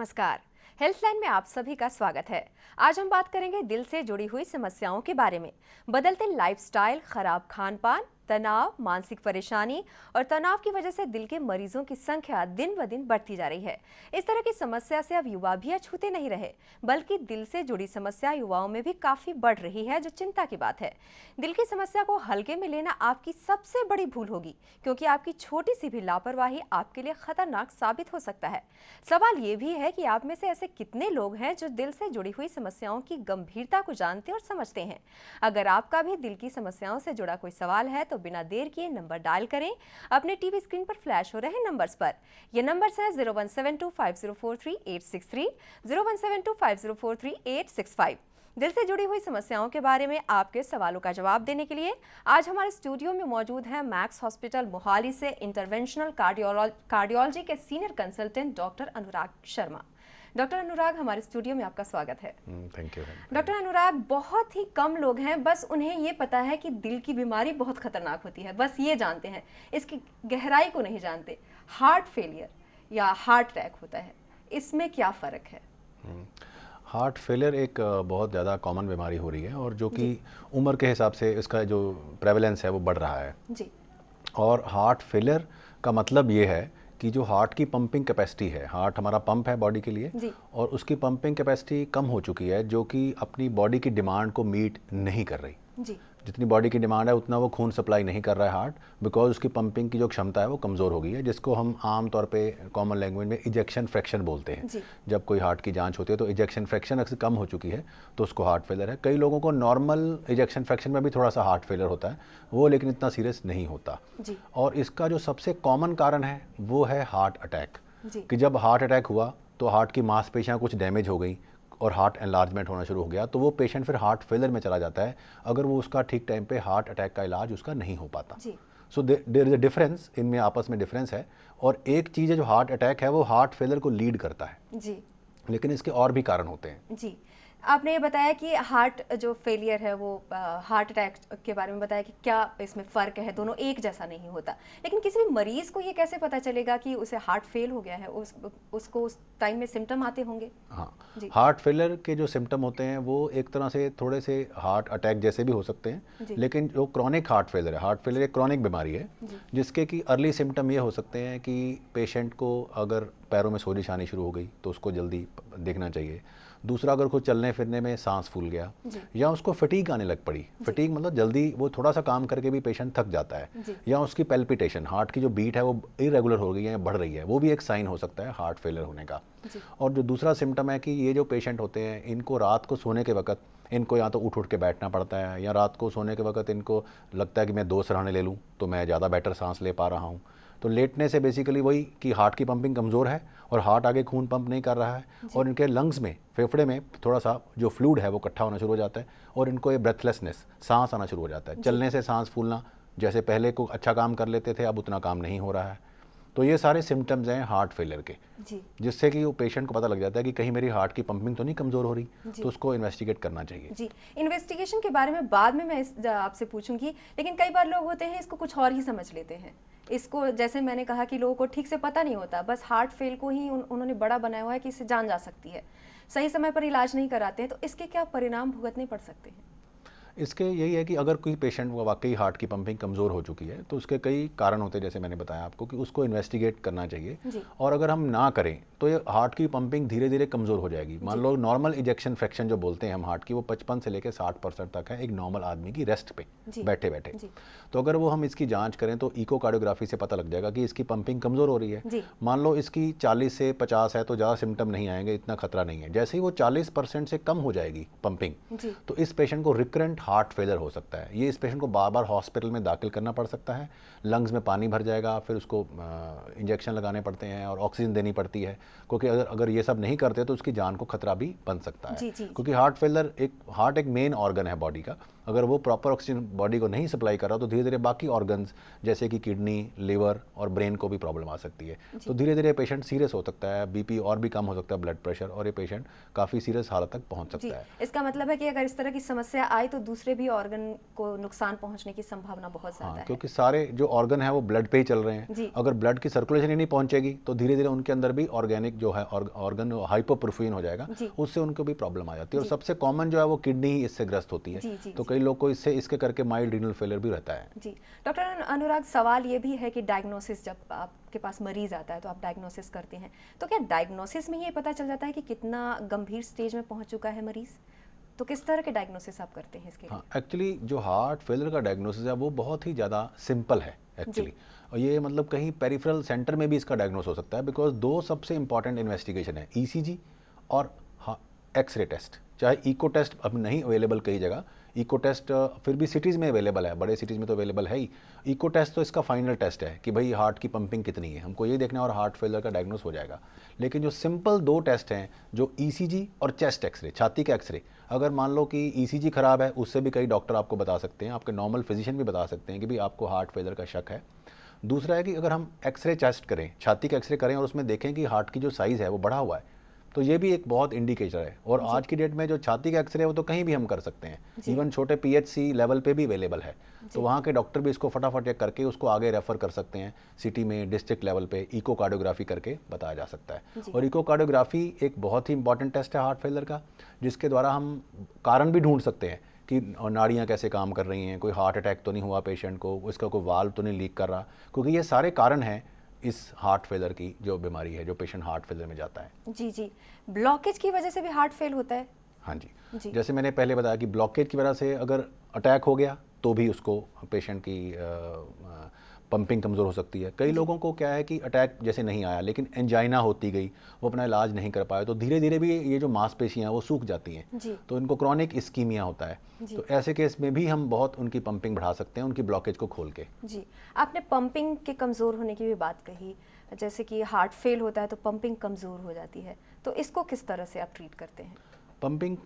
नमस्कार। हेल्थलाइन में आप सभी का स्वागत है। आज हम बात करेंगे दिल से जुड़ी हुई समस्याओं के बारे में। बदलते लाइफस्टाइल, खराब खान पान, तनाव, मानसिक परेशानी और तनाव की वजह से दिल के मरीजों की संख्या दिन ब दिन बढ़ती जा रही है। इस तरह की समस्या से अब युवा भी अछूते नहीं रहे, बल्कि दिल से जुड़ी समस्या युवाओं में भी काफी बढ़ रही है, जो चिंता की बात है। दिल की समस्या को हल्के में लेना आपकी सबसे बड़ी भूल होगी, क्योंकि आपकी छोटी सी भी लापरवाही आपके लिए खतरनाक साबित हो सकता है। सवाल ये भी है कि आप में से ऐसे कितने लोग हैं जो दिल से जुड़ी हुई समस्याओं की गंभीरता को जानते और समझते हैं। अगर आपका भी दिल की समस्याओं से जुड़ा कोई सवाल है तो बिना देर किए नंबर डायल करें अपने टीवी स्क्रीन पर फ्लैश हो रहे नंबर्स पर। ये नंबर्स हैं 01725043-863, 01725043-865। दिल से जुड़ी हुई समस्याओं के बारे में आपके सवालों का जवाब देने के लिए आज हमारे स्टूडियो में मौजूद हैं मैक्स हॉस्पिटल मोहाली से इंटरवेंशनल कार्डियोलॉजी के senior consultant doctor Anurag Sharma. Doctor अनुराग, हमारे स्टूडियो में आपका स्वागत है। Thank you. डॉक्टर अनुराग, बहुत ही कम लोग हैं, बस उन्हें ये पता है कि दिल की बीमारी बहुत खतरनाक होती है, बस ये जानते हैं, इसकी गहराई को नहीं जानते। हार्ट फेलियर या हार्ट अटैक होता है, इसमें क्या फ़र्क है? हार्ट फेलियर एक बहुत ज़्यादा कॉमन बीमारी हो रही है और जो कि उम्र के हिसाब से इसका जो प्रेवलेंस है वो बढ़ रहा है जी। और हार्ट फेलियर का मतलब ये है कि जो हार्ट की पंपिंग कैपेसिटी है, हार्ट हमारा पंप है बॉडी के लिए, और उसकी पंपिंग कैपेसिटी कम हो चुकी है, जो कि अपनी बॉडी की डिमांड को मीट नहीं कर रही। जी। जितनी बॉडी की डिमांड है उतना वो खून सप्लाई नहीं कर रहा है हार्ट, बिकॉज उसकी पंपिंग की जो क्षमता है वो कमज़ोर हो गई है, जिसको हम आम तौर पे कॉमन लैंग्वेज में इजेक्शन फ्रैक्शन बोलते हैं। जब कोई हार्ट की जांच होती है तो इजेक्शन फ्रैक्शन अक्सर कम हो चुकी है तो उसको हार्ट फेलियर है। कई लोगों को नॉर्मल इजेक्शन फ्रैक्शन में भी थोड़ा सा हार्ट फेलियर होता है, वो लेकिन इतना सीरियस नहीं होता। और इसका जो सबसे कॉमन कारण है वो है हार्ट अटैक, कि जब हार्ट अटैक हुआ तो हार्ट की मांसपेशियाँ कुछ डैमेज हो गई और हार्ट एनलार्जमेंट होना शुरू हो गया, तो वो पेशेंट फिर हार्ट फेलियर में चला जाता है अगर वो उसका ठीक टाइम पे हार्ट अटैक का इलाज उसका नहीं हो पाता। So there is a difference, इनमें आपस में डिफरेंस है। और एक चीज़ है जो हार्ट अटैक है वो हार्ट फेलियर को लीड करता है जी, लेकिन इसके और भी कारण होते हैं। जी, आपने ये बताया कि हार्ट जो फेलियर है वो हार्ट अटैक के बारे में बताया कि क्या इसमें फ़र्क है, दोनों एक जैसा नहीं होता। लेकिन किसी भी मरीज़ को ये कैसे पता चलेगा कि उसे हार्ट फेल हो गया है? उसको उस टाइम में सिम्टम आते होंगे? हाँ, हार्ट फेलियर के जो सिम्टम होते हैं वो एक तरह से थोड़े से हार्ट अटैक जैसे भी हो सकते हैं, लेकिन जो क्रॉनिक हार्ट फेलियर है, हार्ट फेलियर एक क्रॉनिक बीमारी है जिसके कि अर्ली सिम्टम ये हो सकते हैं कि पेशेंट को अगर पैरों में सोजिश आनी शुरू हो गई तो उसको जल्दी देखना चाहिए। दूसरा, अगर कुछ चलने फिरने में सांस फूल गया या उसको फटीग आने लग पड़ी, फटीग मतलब जल्दी वो थोड़ा सा काम करके भी पेशेंट थक जाता है, या उसकी पैल्पिटेशन, हार्ट की जो बीट है वो इरेगुलर हो गई है या बढ़ रही है, वो भी एक साइन हो सकता है हार्ट फेलियर होने का। और जो दूसरा सिम्टम है कि ये जो पेशेंट होते हैं इनको रात को सोने के वक्त इनको या तो उठ के बैठना पड़ता है, या रात को सोने के वक्त इनको लगता है कि मैं 2 सिरहाने ले लूँ तो मैं ज़्यादा बेटर सांस ले पा रहा हूँ। तो लेटने से बेसिकली वही कि हार्ट की पंपिंग कमज़ोर है और हार्ट आगे खून पंप नहीं कर रहा है, और इनके लंग्स में, फेफड़े में थोड़ा सा जो फ्लूइड है वो इकट्ठा होना शुरू हो जाता है और इनको ये ब्रेथलेसनेस, सांस आना शुरू हो जाता है। चलने से सांस फूलना, जैसे पहले को अच्छा काम कर लेते थे अब उतना काम नहीं हो रहा है। तो ये सारे सिम्टम्स हैं हार्ट फेलियर के, जिससे कि वो पेशेंट को पता लग जाता है कि कहीं मेरी हार्ट की पंपिंग तो नहीं कमज़ोर हो रही, तो उसको इन्वेस्टिगेट करना चाहिए। जी, इन्वेस्टिगेशन के बारे में बाद में मैं आपसे पूछूंगी, लेकिन कई बार लोग होते हैं इसको कुछ और ही समझ लेते हैं। इसको, जैसे मैंने कहा कि लोगों को ठीक से पता नहीं होता, बस हार्ट फेल को ही उन्होंने बड़ा बनाया हुआ है कि इससे जान जा सकती है, सही समय पर इलाज नहीं कराते हैं, तो इसके क्या परिणाम भुगतने पड़ सकते हैं? इसके यही है कि अगर कोई पेशेंट को वाकई हार्ट की पंपिंग कमज़ोर हो चुकी है तो उसके कई कारण होते हैं, जैसे मैंने बताया आपको कि उसको इन्वेस्टिगेट करना चाहिए। और अगर हम ना करें तो ये हार्ट की पंपिंग धीरे धीरे कमज़ोर हो जाएगी। मान लो नॉर्मल इजेक्शन फ्रैक्शन जो बोलते हैं हम हार्ट की, वो 55 से लेकर 60% तक है एक नॉर्मल आदमी की रेस्ट पे बैठे बैठे। तो अगर वो हम इसकी जाँच करें तो इकोकार्डियोग्राफी से पता लग जाएगा कि इसकी पंपिंग कमज़ोर हो रही है। मान लो इसकी 40 से 50 है तो ज़्यादा सिम्टम नहीं आएंगे, इतना खतरा नहीं है। जैसे ही वो 40% से कम हो जाएगी पंपिंग, तो इस पेशेंट को रिकरेंट हार्ट फेलियर हो सकता है। ये इस पेशेंट को बार बार हॉस्पिटल में दाखिल करना पड़ सकता है, लंग्स में पानी भर जाएगा, फिर उसको इंजेक्शन लगाने पड़ते हैं और ऑक्सीजन देनी पड़ती है, क्योंकि अगर ये सब नहीं करते तो उसकी जान को खतरा भी बन सकता है। क्योंकि हार्ट फेलियर हार्ट एक मेन ऑर्गन है बॉडी का, अगर वो प्रॉपर ऑक्सीजन बॉडी को नहीं सप्लाई कर रहा तो धीरे धीरे बाकी ऑर्गन्स जैसे कि किडनी, लिवर और ब्रेन को भी प्रॉब्लम आ सकती है। तो धीरे धीरे पेशेंट सीरियस हो सकता है, बीपी और भी कम हो सकता है, ब्लड प्रेशर, और ये पेशेंट काफ़ी सीरियस हालत तक पहुंच सकता है। इसका मतलब है कि अगर इस तरह की समस्या आए तो दूसरे भी ऑर्गन को नुकसान पहुंचने की संभावना बहुत ज़्यादा है, क्योंकि सारे जो ऑर्गन है वो ब्लड पे ही चल रहे हैं। अगर ब्लड की सर्कुलेशन ही नहीं पहुंचेगी तो धीरे धीरे उनके अंदर भी ऑर्गेनिक जो है ऑर्गन हाइपोप्रोफिन हो जाएगा, उससे उनको भी प्रॉब्लम आ जाती है। और सबसे कॉमन जो है वो किडनी ही इससे ग्रस्त होती है। तो कई लोग को इसके करके माइल्ड रीनल फेलियर भी रहता है। जी डॉक्टर अनुराग, सवाल ये भी है कि डायग्नोसिस, जब आपके पास मरीज आता है तो आप डायग्नोसिस करते हैं, तो क्या डायग्नोसिस में ये पता चल जाता है कि कितना गंभीर स्टेज में पहुंच चुका है मरीज? तो किस तरह के डायग्नोसिस आप करते हैं इसके लिए? हाँ, एक्चुअली जो हार्ट फेलियर का डायग्नोसिस है वो बहुत ही ज़्यादा सिंपल है एक्चुअली। और ये मतलब कहीं पेरिफेरल सेंटर में भी इसका डायग्नोस हो सकता है, बिकॉज दो सबसे इंपॉर्टेंट इन्वेस्टिगेशन है, ईसीजी और एक्सरे टेस्ट। चाहे इको टेस्ट अब नहीं अवेलेबल कई जगह, इको टेस्ट फिर भी सिटीज़ में अवेलेबल है, बड़े सिटीज़ में तो अवेलेबल है ही। इको टेस्ट तो इसका फाइनल टेस्ट है कि भाई हार्ट की पंपिंग कितनी है, हमको ये देखना है और हार्ट फेलियर का डायग्नोस हो जाएगा। लेकिन जो सिंपल दो टेस्ट हैं, जो ईसीजी और चेस्ट एक्सरे, छाती का एक्सरे, अगर मान लो कि ईसीजी खराब है, उससे भी कई डॉक्टर आपको बता सकते हैं, आपके नॉर्मल फिजिशियन भी बता सकते हैं कि भाई आपको हार्ट फेलियर का शक है। दूसरा है कि अगर हम एक्सरे चेस्ट करें, छाती का एक्सरे करें और उसमें देखें कि हार्ट की जो साइज़ है वो बढ़ा हुआ है, तो ये भी एक बहुत इंडिकेटर है। और आज की डेट में जो छाती का एक्सरे है वो तो कहीं भी हम कर सकते हैं, इवन छोटे पीएचसी लेवल पे भी अवेलेबल है। तो वहाँ के डॉक्टर भी इसको फटाफट चेक करके उसको आगे रेफर कर सकते हैं सिटी में, डिस्ट्रिक्ट लेवल पे इकोकार्डियोग्राफी करके बताया जा सकता है। और इकोकार्डियोग्राफी एक बहुत ही इंपॉर्टेंट टेस्ट है हार्ट फेलियर का, जिसके द्वारा हम कारण भी ढूंढ सकते हैं कि नाड़ियाँ कैसे काम कर रही हैं, कोई हार्ट अटैक तो नहीं हुआ पेशेंट को, उसका कोई वाल्व तो नहीं लीक कर रहा, क्योंकि ये सारे कारण हैं इस हार्ट फेलियर की जो बीमारी है, जो पेशेंट हार्ट फेलियर में जाता है। जी, ब्लॉकेज की वजह से भी हार्ट फेल होता है? हाँ जी, जैसे मैंने पहले बताया कि ब्लॉकेज की वजह से अगर अटैक हो गया तो भी उसको पेशेंट की पंपिंग कमज़ोर हो सकती है। कई लोगों को क्या है कि अटैक जैसे नहीं आया लेकिन एंजाइना होती गई, वो अपना इलाज नहीं कर पाए, तो धीरे धीरे भी ये जो मांसपेशियाँ हैं वो सूख जाती हैं, तो इनको क्रॉनिक इस्कीमिया होता है। तो ऐसे केस में भी हम बहुत उनकी पंपिंग बढ़ा सकते हैं, उनकी ब्लॉकेज को खोल के। जी, आपने पंपिंग के कमज़ोर होने की भी बात कही, जैसे कि हार्ट फेल होता है तो पंपिंग कमज़ोर हो जाती है, तो इसको किस तरह से आप ट्रीट करते हैं? पंपिंग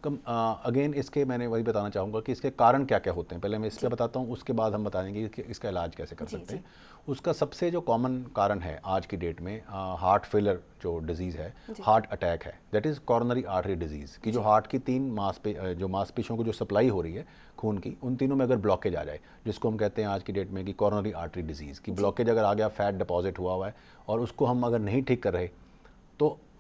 अगेन इसके मैंने वही बताना चाहूँगा कि इसके कारण क्या क्या होते हैं। पहले मैं इसका बताता हूँ, उसके बाद हम बताएंगे कि इसका इलाज कैसे कर सकते हैं। उसका सबसे जो कॉमन कारण है आज की डेट में हार्ट फेलियर जो डिजीज़ है, हार्ट अटैक है, that is coronary artery disease की जो हार्ट की तीन मांसपेशियों को जो सप्लाई हो रही है खून की, उन तीनों में अगर ब्लॉकेज आ जाए, जिसको हम कहते हैं आज की डेट में कि कॉरोनरी आर्टरी डिजीज़ की ब्लॉकेज अगर आ गया, फैट डिपॉजिट हुआ है और उसको हम अगर नहीं ठीक कर रहे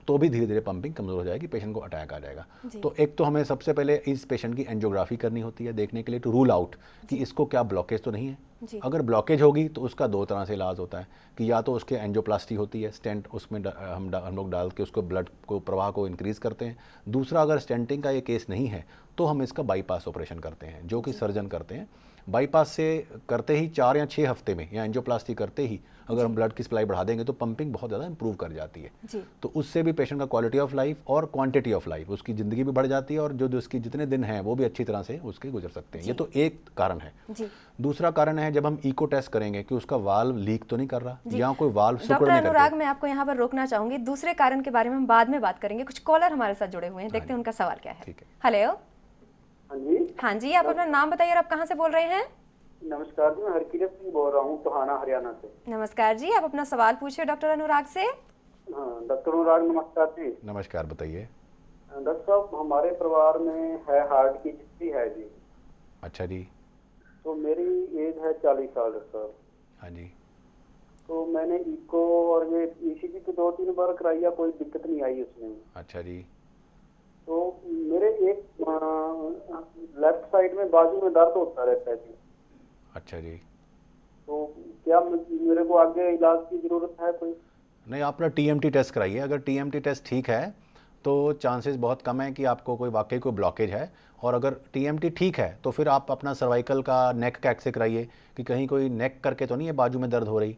तो भी धीरे धीरे पंपिंग कमज़ोर हो जाएगी, पेशेंट को अटैक आ जाएगा। तो एक तो हमें सबसे पहले इस पेशेंट की एंजियोग्राफी करनी होती है देखने के लिए, टू रूल आउट कि इसको क्या ब्लॉकेज तो नहीं है। अगर ब्लॉकेज होगी तो उसका दो तरह से इलाज होता है कि या तो उसके एंजियोप्लास्टी होती है, स्टेंट उसमें हम लोग डाल के उसको ब्लड को प्रवाह को इंक्रीज़ करते हैं। दूसरा, अगर स्टेंटिंग का ये केस नहीं है तो हम इसका बाईपास ऑपरेशन करते हैं, जो कि सर्जन करते हैं। बाईपास से करते ही 4 या 6 हफ्ते में या एंजियोप्लास्टी करते ही अगर हम ब्लड की सप्लाई बढ़ा देंगे तो पंपिंग बहुत ज़्यादा इंप्रूव कर जाती है। तो उससे भी पेशेंट का क्वालिटी ऑफ लाइफ और क्वांटिटी ऑफ लाइफ, उसकी ज़िंदगी भी बढ़ जाती है और जो उसकी जितने दिन हैं वो भी अच्छी तरह से उसके गुजर सकते हैं। ये तो एक कारण है। दूसरा कारण है जब हम इको टेस्ट करेंगे कि उसका वाल्व लीक तो नहीं कर रहा या कोई वाल्व सिकुड़ नहीं कर रहा। डॉक्टर अनुराग, मैं आपको यहाँ पर रोकना चाहूंगी, दूसरे कारण के बारे में हम बाद में बात करेंगे। कुछ कॉलर हमारे साथ जुड़े हुए हैं, देखते हैं उनका सवाल क्या है। हेलो। हाँ जी, आप अपना नाम बताइए और आप कहाँ से बोल रहे हैं? नमस्कार जी, मैं हरकिरत सिंह बोल रहा हूँ, टोहाना हरियाणा से। नमस्कार जी, आप अपना सवाल पूछिए डॉक्टर अनुराग से। हाँ डॉक्टर अनुराग, नमस्कार जी। नमस्कार, बताइए। डॉक्टर साहब, हमारे परिवार में है हार्ट की हिस्ट्री है जी। अच्छा जी। तो मेरी एज है 40 साल डॉक्टर साहब। हाँ जी। तो मैंने इको और ये ईसीजी तो 2-3 बार कराई, कोई दिक्कत नहीं आई उसमें। अच्छा जी। तो मेरे एक लेफ्ट साइड में बाजू में दर्द होता रहता है जी। अच्छा जी। तो क्या मेरे को आगे इलाज की जरूरत है कोई? नहीं, आप अपना टीएमटी टेस्ट कराइए। अगर टीएमटी टेस्ट ठीक है तो चांसेस बहुत कम है कि आपको कोई वाकई कोई ब्लॉकेज है। और अगर टीएमटी ठीक है तो फिर आप अपना सर्वाइकल का, नेक का एक्सरे कराइए कि कहीं कोई नेक करके तो नहीं है बाजू में दर्द हो रही।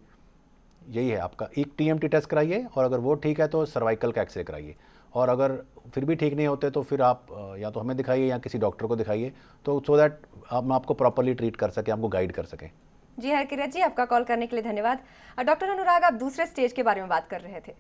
यही है आपका, एक टीएमटी टेस्ट कराइए और अगर वो ठीक है तो सर्वाइकल का एक्सरे कराइए। और अगर फिर भी ठीक नहीं होते तो फिर आप या तो हमें दिखाइए या किसी डॉक्टर को दिखाइए, तो सो दैट हम आपको प्रॉपर्ली ट्रीट कर सकें, आपको गाइड कर सकें। जी हरकिरत जी, आपका कॉल करने के लिए धन्यवाद। डॉक्टर अनुराग, आप दूसरे स्टेज के बारे में बात कर रहे थे।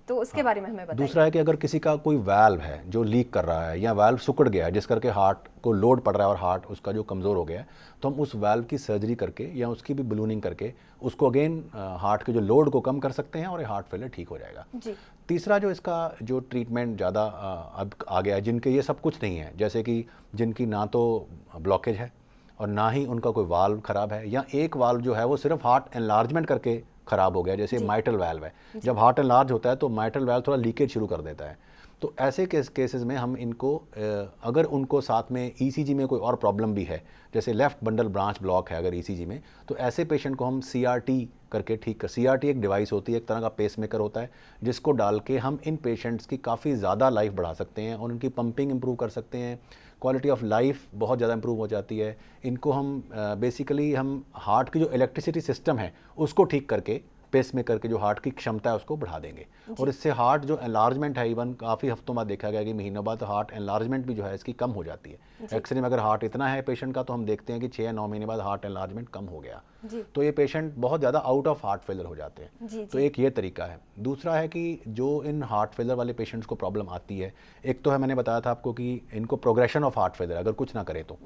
तो उसके बारे में हमें बताइए। दूसरा है कि अगर किसी का कोई वाल्व है जो लीक कर रहा है या वाल्व सिकुड़ गया है जिस करके हार्ट को लोड पड़ रहा है और हार्ट उसका जो कमज़ोर हो गया है, तो हम उस वाल्व की सर्जरी करके या उसकी भी बलूनिंग करके उसको अगेन हार्ट के जो लोड को कम कर सकते हैं और ये हार्ट फेलियर ठीक हो जाएगा। जी। तीसरा जो इसका जो ट्रीटमेंट ज़्यादा अब आ गया है, जिनके ये सब कुछ नहीं है, जैसे कि जिनकी ना तो ब्लॉकेज है और ना ही उनका कोई वाल्व ख़राब है, या एक वाल्व जो है वो सिर्फ हार्ट एनलार्जमेंट करके ख़राब हो गया, जैसे माइटल वाल्व है। जब हार्ट एनलार्ज होता है तो माइटल वाल्व थोड़ा लीकेज शुरू कर देता है। तो ऐसे केसेस में हम इनको अगर उनको साथ में ईसीजी में कोई और प्रॉब्लम भी है, जैसे लेफ्ट बंडल ब्रांच ब्लॉक है अगर ईसीजी में, तो ऐसे पेशेंट को हम सीआरटी करके ठीक कर, सीआरटी एक डिवाइस होती है, एक तरह का पेसमेकर होता है, जिसको डाल के हम इन पेशेंट्स की काफ़ी ज़्यादा लाइफ बढ़ा सकते हैं और उनकी पंपिंग इंप्रूव कर सकते हैं, क्वालिटी ऑफ लाइफ बहुत ज़्यादा इंप्रूव हो जाती है। इनको हम बेसिकली हम हार्ट की जो इलेक्ट्रिसिटी सिस्टम है उसको ठीक करके पेसमेकर के जो हार्ट की क्षमता है उसको बढ़ा देंगे, और इससे हार्ट जो एनलार्जमेंट है, इवन काफ़ी हफ्तों बाद देखा गया कि महीनों बाद हार्ट एनलार्जमेंट भी जो है इसकी कम हो जाती है। एक्सरे में अगर हार्ट इतना है पेशेंट का तो हम देखते हैं कि 6 या 9 महीने बाद हार्ट एनलार्जमेंट कम हो गया, तो ये पेशेंट बहुत ज़्यादा आउट ऑफ हार्ट फेलियर हो जाते हैं। तो एक ये तरीका है। दूसरा है कि जो इन हार्ट फेलियर वाले पेशेंट्स को प्रॉब्लम आती है, एक तो है मैंने बताया था आपको कि इनको प्रोग्रेशन ऑफ हार्ट फेलियर अगर कुछ ना करे तो,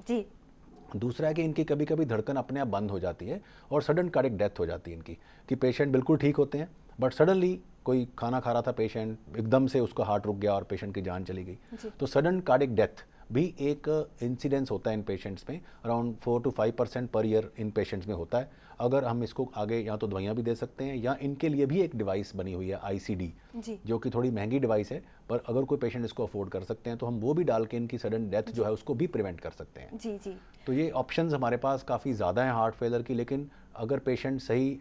दूसरा है कि इनकी कभी कभी धड़कन अपने आप बंद हो जाती है और सडन कार्डियक डेथ हो जाती है इनकी, कि पेशेंट बिल्कुल ठीक होते हैं बट सडनली कोई खाना खा रहा था पेशेंट, एकदम से उसका हार्ट रुक गया और पेशेंट की जान चली गई। तो सडन कार्डियक डेथ भी एक इंसिडेंस होता है इन पेशेंट्स में, around 4 to 5% per year in patients में होता है। अगर हम इसको आगे या तो दवाइयाँ भी दे सकते हैं या इनके लिए भी एक डिवाइस बनी हुई है आईसीडी, जो कि थोड़ी महंगी डिवाइस है, पर अगर कोई पेशेंट इसको अफोर्ड कर सकते हैं तो हम वो भी डाल के इनकी सडन डेथ जो है उसको भी प्रिवेंट कर सकते हैं। जी जी। तो ये ऑप्शंस हमारे पास काफ़ी ज़्यादा हैं हार्ट फेलियर की, लेकिन अगर पेशेंट सही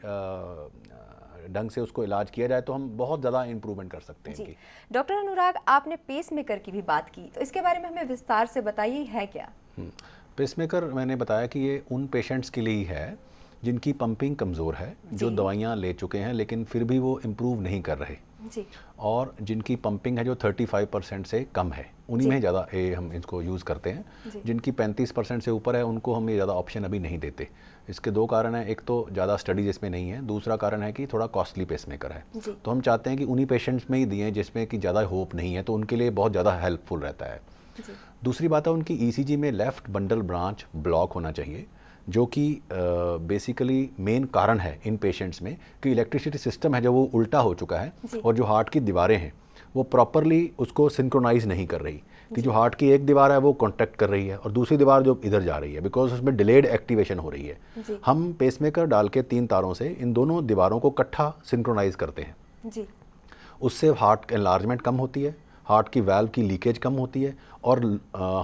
ढंग से उसको इलाज किया जाए तो हम बहुत ज़्यादा इम्प्रूवमेंट कर सकते हैं इनकी। डॉक्टर अनुराग, आपने पेसमेकर की भी बात की, तो इसके बारे में हमें विस्तार से बताइए, है क्या? पेसमेकर मैंने बताया कि ये उन पेशेंट्स के लिए ही है जिनकी पंपिंग कमज़ोर है, जो दवाइयाँ ले चुके हैं लेकिन फिर भी वो इम्प्रूव नहीं कर रहे जी, और जिनकी पंपिंग है जो 35% से कम है, उन्हीं में ज़्यादा हम इसको यूज़ करते हैं। जिनकी 35% से ऊपर है उनको हम ये ज़्यादा ऑप्शन अभी नहीं देते। इसके 2 कारण हैं, एक तो ज़्यादा स्टडीज इसमें नहीं है, दूसरा कारण है कि थोड़ा कॉस्टली पेसमेकर है। तो हम चाहते हैं कि उन्हीं पेशेंट्स में ही दिए जिसमें कि ज़्यादा होप नहीं है, तो उनके लिए बहुत ज़्यादा हेल्पफुल रहता है। दूसरी बात है उनकी ईसीजी में लेफ़्ट बंडल ब्रांच ब्लॉक होना चाहिए, जो कि बेसिकली मेन कारण है इन पेशेंट्स में कि इलेक्ट्रिसिटी सिस्टम है जो वो उल्टा हो चुका है और जो हार्ट की दीवारें हैं वो प्रॉपरली उसको सिंक्रोनाइज नहीं कर रही, कि जो हार्ट की एक दीवार है वो कॉन्टैक्ट कर रही है और दूसरी दीवार जो इधर जा रही है, बिकॉज उसमें डिलेड एक्टिवेशन हो रही है। हम पेसमेकर डाल के 3 तारों से इन दोनों दीवारों को इकट्ठा सिंक्रोनाइज करते हैं जी। उससे हार्ट एनलार्जमेंट कम होती है, हार्ट की वाल्व की लीकेज कम होती है और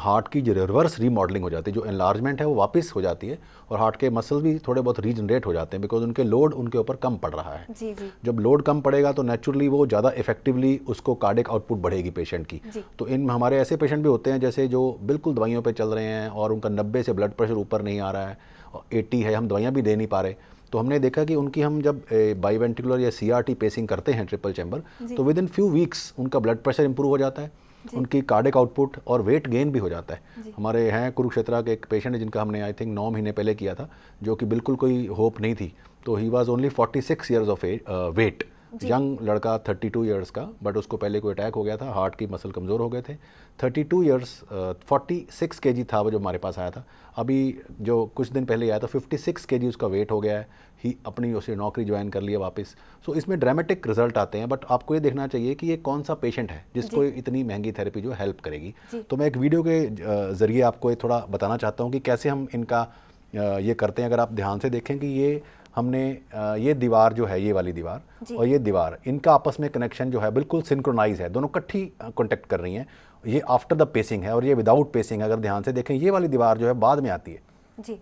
हार्ट की जो रिवर्स रीमॉडलिंग हो जाती है, जो एनलार्जमेंट है वो वापस हो जाती है और हार्ट के मसल्स भी थोड़े बहुत रीजनरेट हो जाते हैं, बिकॉज उनके लोड उनके ऊपर कम पड़ रहा है। जी जी। जब लोड कम पड़ेगा तो नेचुरली वो ज़्यादा इफेक्टिवली उसको कार्डियक आउटपुट बढ़ेगी पेशेंट की। तो इन हमारे ऐसे पेशेंट भी होते हैं जैसे जो बिल्कुल दवाइयों पर चल रहे हैं और उनका 90 से ब्लड प्रेशर ऊपर नहीं आ रहा है और 80 है, हम दवाइयाँ भी दे नहीं पा रहे, तो हमने देखा कि उनकी हम जब बाईवेंट्रिकुलर या सीआरटी पेसिंग करते हैं ट्रिपल चैम्बर, तो विद इन फ्यू वीक्स उनका ब्लड प्रेशर इंप्रूव हो जाता है, उनकी कार्डियक आउटपुट और वेट गेन भी हो जाता है। हमारे हैं कुरुक्षेत्र के एक पेशेंट है जिनका हमने आई थिंक 9 महीने पहले किया था, जो कि बिल्कुल कोई होप नहीं थी, तो he was only 46 years of weight, young लड़का 32 ईयर्स का, बट उसको पहले कोई अटैक हो गया था, हार्ट की मसल कमज़ोर हो गए थे। 32 ईयर्स 46 kg था वो जो हमारे पास आया था, अभी जो कुछ दिन पहले आया था 56 kg उसका वेट हो गया है, ही अपनी उसे नौकरी ज्वाइन कर लिया वापस। सो इसमें ड्रामेटिक रिजल्ट आते हैं, बट आपको ये देखना चाहिए कि ये कौन सा पेशेंट है जिसको इतनी महंगी थेरेपी जो हेल्प करेगी। तो मैं एक वीडियो के ज़रिए आपको ये थोड़ा बताना चाहता हूँ कि कैसे हम इनका ये करते हैं। अगर आप ध्यान से देखें कि ये हमने ये दीवार जो है, ये वाली दीवार और ये दीवार, इनका आपस में कनेक्शन जो है बिल्कुल सिंक्रोनाइज है, दोनों इकट्ठी कॉन्टेक्ट कर रही हैं। ये आफ्टर द पेसिंग है और ये विदाउट पेसिंग। अगर ध्यान से देखें ये वाली दीवार जो है बाद में आती है जी।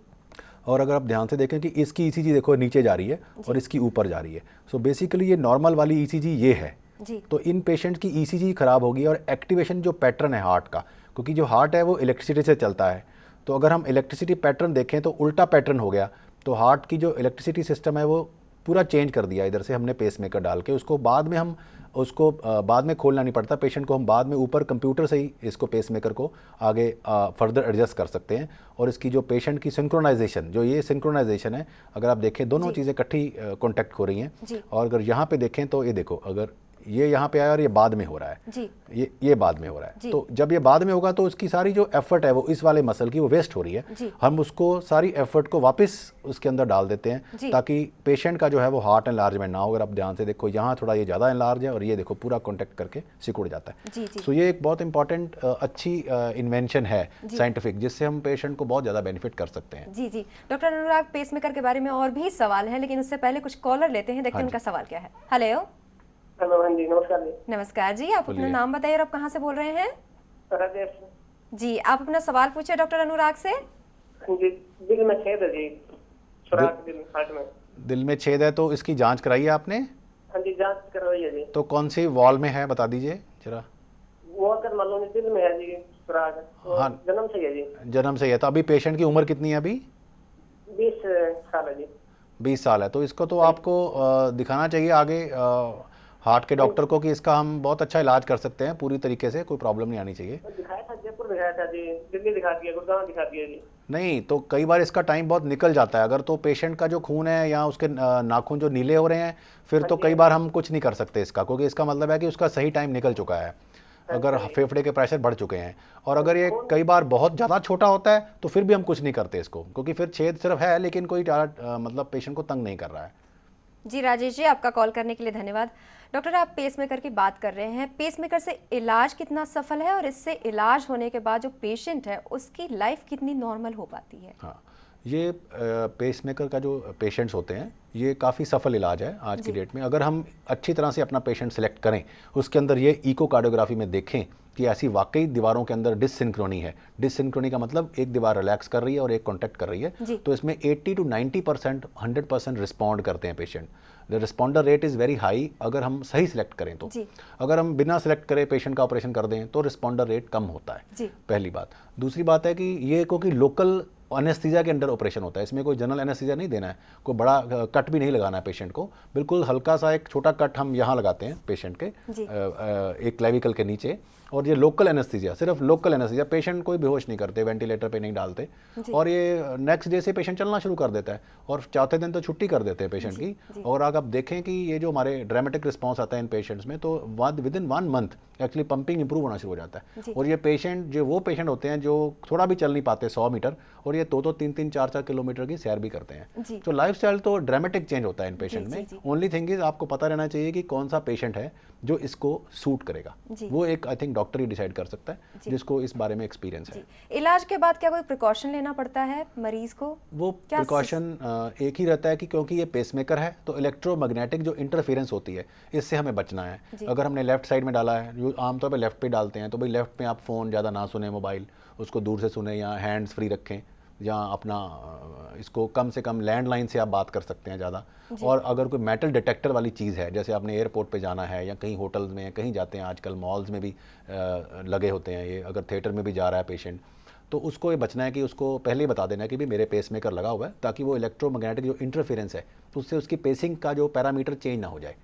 और अगर आप ध्यान से देखें कि इसकी ईसीजी देखो नीचे जा रही है और इसकी ऊपर जा रही है, सो बेसिकली ये नॉर्मल वाली ईसीजी ये है जी। तो इन पेशेंट की ईसीजी खराब होगी और एक्टिवेशन जो पैटर्न है हार्ट का, क्योंकि जो हार्ट है वो इलेक्ट्रिसिटी से चलता है, तो अगर हम इलेक्ट्रिसिटी पैटर्न देखें तो उल्टा पैटर्न हो गया, तो हार्ट की जो इलेक्ट्रिसिटी सिस्टम है वो पूरा चेंज कर दिया इधर से हमने पेसमेकर डाल के। उसको बाद में हम उसको बाद में खोलना नहीं पड़ता पेशेंट को, हम बाद में ऊपर कंप्यूटर से ही इसको पेसमेकर को आगे फर्दर एडजस्ट कर सकते हैं। और इसकी जो पेशेंट की सिंक्रोनाइजेशन, जो ये सिंक्रोनाइजेशन है, अगर आप देखें दोनों चीज़ें इकट्ठी कॉन्टैक्ट हो रही हैं। और अगर यहाँ पे देखें तो ये देखो, अगर ये यहाँ पे आया और ये बाद में हो रहा है जी। ये बाद में हो रहा है। जी। तो जब ये बाद में होगा तो उसकी सारी जो एफर्ट है वो इस वाले मसल की वो वेस्ट हो रही है। जी। हम उसको सारी एफर्ट को वापस उसके अंदर डाल देते हैं ताकि पेशेंट का जो है वो हार्ट एनलार्जमेंट ना हो। अगर आप ध्यान से देखो यहाँ थोड़ा ये ज़्यादा एनलार्ज है और ये देखो पूरा कॉन्टेक्ट करके सिकुड़ जाता है। जी, जी। सो ये एक बहुत इंपॉर्टेंट अच्छी इन्वेंशन है साइंटिफिक, जिससे हम पेशेंट को बहुत ज़्यादा बेनिफिट कर सकते हैं। जी जी। डॉक्टर अनुराग, पेसमेकर के बारे में और भी सवाल हैं, लेकिन उससे पहले कुछ कॉलर लेते हैं, देखते हैं उनका सवाल क्या है। हेलो। हेलो, हाँ जी, नमस्कार जी। नमस्कार जी, आप अपना नाम बताइए और आप कहाँ से बोल रहे हैं? राजेश जी, आप अपना सवाल पूछे डॉक्टर अनुराग से। जी। दिल में छेद है जी, सुराख दिल हार्ट में। दिल में छेद है तो इसकी जांच कराई है आपने? हाँ जी, जांच करवाई है जी। तो कौन सी वॉल में है बता दीजिए जरा। वो अगर मालूम नहीं, दिल में है जी सुराख। हाँ, जन्म से ही है जी। जन्म से ही है। तो अभी पेशेंट की उम्र कितनी है अभी? 20 साल है जी। 20 साल है। तो इसको तो आपको दिखाना चाहिए आगे हार्ट के डॉक्टर को कि इसका हम बहुत अच्छा इलाज कर सकते हैं पूरी तरीके से, कोई प्रॉब्लम नहीं आनी चाहिए। दिखाया था, जयपुर दिखाया था जी, दिल्ली दिखा दिया, गुड़गांव दिखा दिया जी। नहीं तो कई बार इसका टाइम बहुत निकल जाता है। अगर तो पेशेंट का जो खून है या उसके नाखून जो नीले हो रहे हैं, फिर तो कई बार हम कुछ नहीं कर सकते इसका, क्योंकि इसका मतलब है कि उसका सही टाइम निकल चुका है, अगर फेफड़े के प्रेशर बढ़ चुके हैं। और अगर ये कई बार बहुत ज़्यादा छोटा होता है तो फिर भी हम कुछ नहीं करते इसको, क्योंकि फिर छेद सिर्फ है लेकिन कोई मतलब पेशेंट को तंग नहीं कर रहा है। जी राजेश जी, आपका कॉल करने के लिए धन्यवाद। डॉक्टर, आप पेसमेकर की बात कर रहे हैं, पेसमेकर से इलाज कितना सफल है और इससे इलाज होने के बाद जो पेशेंट है उसकी लाइफ कितनी नॉर्मल हो पाती है? हाँ, ये पेसमेकर का जो पेशेंट्स होते हैं ये काफ़ी सफल इलाज है आज की डेट में। अगर हम अच्छी तरह से अपना पेशेंट सेलेक्ट करें, उसके अंदर ये इकोकार्डियोग्राफी में देखें कि ऐसी वाकई दीवारों के अंदर डिससिंक्रोनी है। डिससिंक्रोनी का मतलब एक दीवार रिलैक्स कर रही है और एक कॉन्टैक्ट कर रही है, तो इसमें 80 to 90% 100% रिस्पॉन्ड करते हैं patient. The responder rate is very high अगर हम सही सिलेक्ट करें तो। अगर हम बिना सिलेक्ट करे पेशेंट का ऑपरेशन कर दें तो रिस्पॉन्डर रेट कम होता है, पहली बात। दूसरी बात है कि ये क्योंकि लोकल एनेस्थीसिया के अंडर ऑपरेशन होता है, इसमें कोई जनरल एनेस्थीसिया नहीं देना है, कोई बड़ा कट भी नहीं लगाना है पेशेंट को। बिल्कुल हल्का सा एक छोटा कट हम यहाँ लगाते हैं पेशेंट के एक क्लेविकल के नीचे, और ये लोकल एनेस्थीसिया, सिर्फ लोकल एनेस्थीसिया, पेशेंट कोई बेहोश नहीं करते, वेंटिलेटर पे नहीं डालते, और ये नेक्स्ट डे से पेशेंट चलना शुरू कर देता है और चौथे दिन तो छुट्टी कर देते हैं पेशेंट की। और अगर आप देखें कि ये जो हमारे ड्रामेटिक रिस्पॉन्स आता है इन पेशेंट्स में, तो with in 1 month actually pumping improve होना शुरू हो जाता है। और ये पेशेंट जो वो पेशेंट होते हैं जो थोड़ा भी चल नहीं पाते 100 मीटर, और ये 2-2, 3-3, 4-4 किलोमीटर की सैर भी करते हैं। तो लाइफस्टाइल तो ड्रामेटिक चेंज होता है इन पेशेंट में। ओनली थिंग इज आपको पता रहना चाहिए कि कौन सा पेशेंट है जो इसको सूट करेगा। वो एक I think doctor he decide कर सकता है जिसको इस बारे में एक्सपीरियंस है। इलाज के बाद क्या कोई प्रिकॉशन लेना पड़ता है मरीज को? वो प्रिकॉशन एक ही रहता है कि क्योंकि ये पेसमेकर है तो इलेक्ट्रोमैग्नेटिक जो इंटरफेरेंस होती है इससे हमें बचना है। अगर हमने लेफ्ट साइड में डाला है, जो आमतौर पे लेफ्ट पे डालते हैं, तो भाई लेफ्ट में आप फ़ोन ज़्यादा ना सुने, मोबाइल उसको दूर से सुने या हैंड्स फ्री रखें, या अपना इसको कम से कम लैंडलाइन से आप बात कर सकते हैं ज़्यादा। और अगर कोई मेटल डिटेक्टर वाली चीज़ है, जैसे आपने एयरपोर्ट पे जाना है या कहीं होटल्स में कहीं जाते हैं, आजकल मॉल्स में भी लगे होते हैं ये, अगर थिएटर में भी जा रहा है पेशेंट, तो उसको ये बचना है कि उसको पहले ही बता देना है कि भी मेरे पेसमेकर लगा हुआ है, ताकि वो इलेक्ट्रोमैग्नेटिक जो इंटरफेरेंस है उससे उसकी पेसिंग का जो पैरामीटर चेंज ना हो जाए।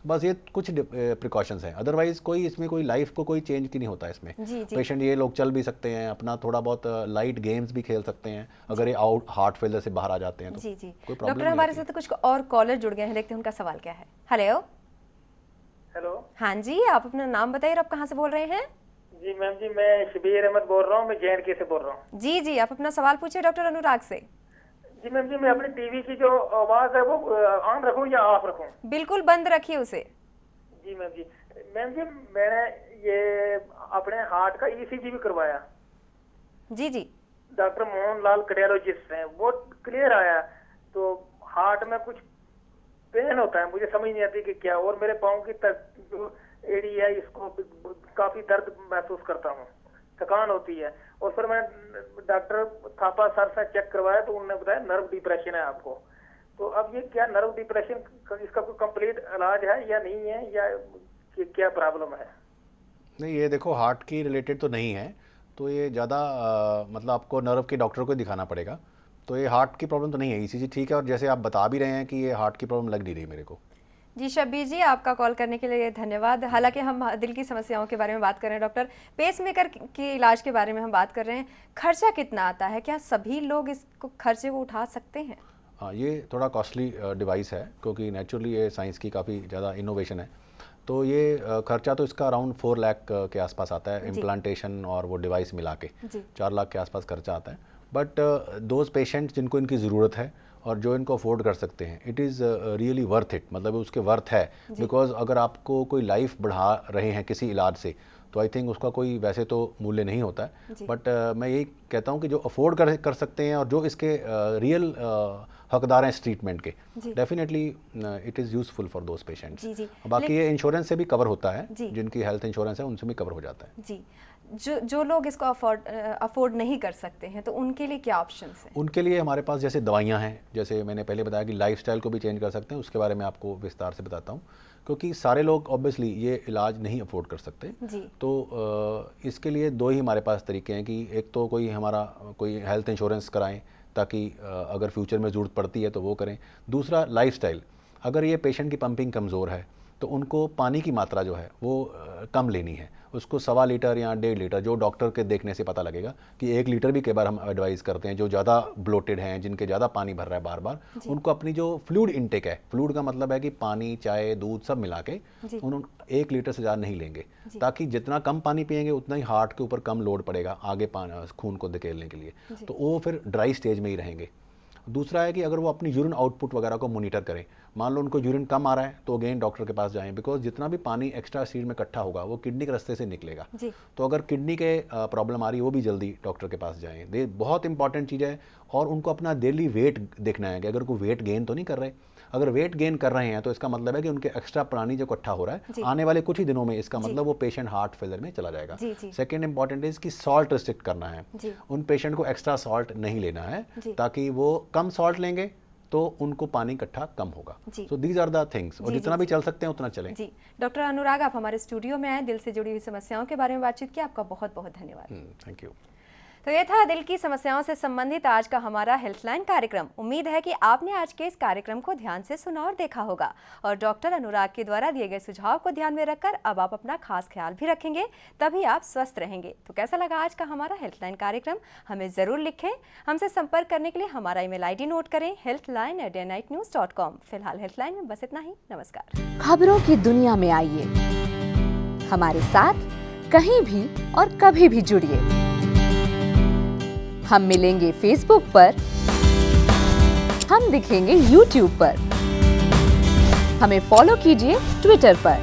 बस ये कुछ प्रिकॉशंस हैं, अदरवाइज कोई इसमें कोई लाइफ को कोई चेंज की नहीं होता इसमें। पेशेंट ये लोग चल भी सकते हैं, अपना थोड़ा बहुत लाइट गेम्स भी खेल सकते हैं, अगर ये हार्ट फेलियर से बाहर आ जाते हैं तो कोई प्रॉब्लम नहीं। डॉक्टर, हमारे साथ कुछ और कॉलर जुड़ गए हैं, देखते हैं उनका सवाल क्या है। हेलो। हाँ जी, आप अपना नाम बताइए और आप कहाँ से बोल रहे हैं? जी मैम जी, मैं शबीर अहमद बोल रहा हूँ, मैं JNK से बोल रहा हूँ। जी जी, आप अपना सवाल पूछिए डॉक्टर अनुराग से। जी मैम जी, मैं अपनी टीवी की जो आवाज है वो ऑन रखूँ या ऑफ रखूँ? बिल्कुल बंद रखिए उसे। जी मैम जी। मैम जी, मैंने ये अपने हार्ट का ECG भी करवाया। जी जी। डॉक्टर मोहन लाल कार्डियोलॉजिस्ट हैं, वो क्लियर आया। तो हार्ट में कुछ पेन होता है, मुझे समझ नहीं आती कि क्या, और मेरे पाँव की जो एड़ी है इसको काफी दर्द महसूस करता हूँ, थकान होती है। और फिर मैं डॉक्टर थापा सर से चेक करवाया तो उन्होंने बताया नर्व डिप्रेशन है आपको। तो अब ये क्या नर्व डिप्रेशन, इसका कोई कंप्लीट इलाज है या नहीं है, या क्या प्रॉब्लम है? नहीं, ये देखो हार्ट की रिलेटेड तो नहीं है, तो ये ज़्यादा मतलब आपको नर्व के डॉक्टर को दिखाना पड़ेगा। तो ये हार्ट की प्रॉब्लम तो नहीं है, ECG ठीक है, और जैसे आप बता भी रहे हैं कि ये हार्ट की प्रॉब्लम लग नहीं रही मेरे को। जी शब्बीर जी, आपका कॉल करने के लिए धन्यवाद। हालांकि हम दिल की समस्याओं के बारे में बात कर रहे हैं डॉक्टर, पेसमेकर के इलाज के बारे में हम बात कर रहे हैं। खर्चा कितना आता है, क्या सभी लोग इसको खर्चे को उठा सकते हैं? हाँ, ये थोड़ा कॉस्टली डिवाइस है, क्योंकि नेचुरली ये साइंस की काफ़ी ज़्यादा इनोवेशन है। तो ये खर्चा तो इसका अराउंड 4 लाख के आसपास आता है, इम्प्लांटेशन और वो डिवाइस मिला के 4 लाख के आसपास खर्चा आता है। बट दोज पेशेंट्स जिनको इनकी ज़रूरत है और जो इनको अफोर्ड कर सकते हैं, it is really worth it, मतलब उसके वर्थ है। बिकॉज अगर आपको कोई लाइफ बढ़ा रहे हैं किसी इलाज से, तो आई थिंक उसका कोई वैसे तो मूल्य नहीं होता है। बट मैं यही कहता हूँ कि जो अफोर्ड कर सकते हैं और जो इसके रियल हकदार हैं इस ट्रीटमेंट के, definitely it is useful for those patients. बाकी ये इंश्योरेंस से भी कवर होता है, जिनकी हेल्थ इंश्योरेंस है उनसे भी कवर हो जाता है। जी, जो लोग इसको अफोर्ड नहीं कर सकते हैं, तो उनके लिए क्या ऑप्शंस हैं? उनके लिए हमारे पास जैसे दवाइयाँ हैं, जैसे मैंने पहले बताया कि लाइफस्टाइल को भी चेंज कर सकते हैं, उसके बारे में आपको विस्तार से बताता हूँ, क्योंकि सारे लोग ऑब्वियसली ये इलाज नहीं अफोर्ड कर सकते। तो इसके लिए 2 ही हमारे पास तरीके हैं कि एक तो कोई हेल्थ इंश्योरेंस कराएं ताकि अगर फ्यूचर में ज़रूरत पड़ती है तो वो करें। दूसरा लाइफस्टाइल, अगर ये पेशेंट की पंपिंग कमज़ोर है तो उनको पानी की मात्रा जो है वो कम लेनी है, उसको 1.25 लीटर या 1.5 लीटर, जो डॉक्टर के देखने से पता लगेगा कि 1 लीटर भी कई बार हम एडवाइस करते हैं। जो ज़्यादा ब्लोटेड हैं, जिनके ज़्यादा पानी भर रहा है बार बार, उनको अपनी जो फ्लूइड इनटेक है, फ्लूइड का मतलब है कि पानी, चाय, दूध सब मिला के 1 लीटर से ज़्यादा नहीं लेंगे, ताकि जितना कम पानी पिएंगे उतना ही हार्ट के ऊपर कम लोड पड़ेगा आगे खून को धकेलने के लिए, तो वो फिर ड्राई स्टेज में ही रहेंगे। दूसरा है कि अगर वो अपनी यूरिन आउटपुट वगैरह को मॉनिटर करें, मान लो उनको यूरिन कम आ रहा है तो अगेन डॉक्टर के पास जाएं, बिकॉज जितना भी पानी एक्स्ट्रा शरीर में इकट्ठा होगा वो किडनी के रास्ते से निकलेगा। तो अगर किडनी के प्रॉब्लम आ रही है वो भी जल्दी डॉक्टर के पास जाएं, बहुत इंपॉर्टेंट चीज़ है। और उनको अपना डेली वेट देखना है कि अगर कोई वेट गेन तो नहीं कर रहे। अगर वेट गेन कर रहे हैं तो इसका मतलब है कि उनके एक्स्ट्रा पानी जो इकट्ठा हो रहा है आने वाले कुछ ही दिनों में, इसका मतलब वो पेशेंट हार्ट फेलियर में चला जाएगा। सेकेंड इंपॉर्टेंट इज कि सॉल्ट रिस्ट्रिक्ट करना है, उन पेशेंट को एक्स्ट्रा सॉल्ट नहीं लेना है, ताकि वो कम सॉल्ट लेंगे तो उनको पानी इकट्ठा कम होगा। So these are the things, और जितना भी चल सकते हैं उतना चलें। जी डॉक्टर अनुराग, आप हमारे स्टूडियो में आए, दिल से जुड़ी हुई समस्याओं के बारे में बातचीत की, आपका बहुत बहुत धन्यवाद। Thank you. तो ये था दिल की समस्याओं से संबंधित आज का हमारा हेल्थलाइन कार्यक्रम। उम्मीद है कि आपने आज के इस कार्यक्रम को ध्यान से सुना और देखा होगा, और डॉक्टर अनुराग के द्वारा दिए गए सुझाव को ध्यान में रखकर अब आप अपना खास ख्याल भी रखेंगे, तभी आप स्वस्थ रहेंगे। तो कैसा लगा आज का हमारा हेल्थलाइन कार्यक्रम, हमें ज़रूर लिखें। हमसे संपर्क करने के लिए हमारा ईमेल ID नोट करें, healthline@dayandnightnews.com। फिलहाल हेल्थलाइन में बस इतना ही। नमस्कार। खबरों की दुनिया में आइए, हमारे साथ कहीं भी और कभी भी जुड़िए। हम मिलेंगे फेसबुक पर, हम दिखेंगे यूट्यूब पर, हमें फॉलो कीजिए ट्विटर पर।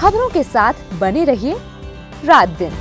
खबरों के साथ बने रहिए रात दिन।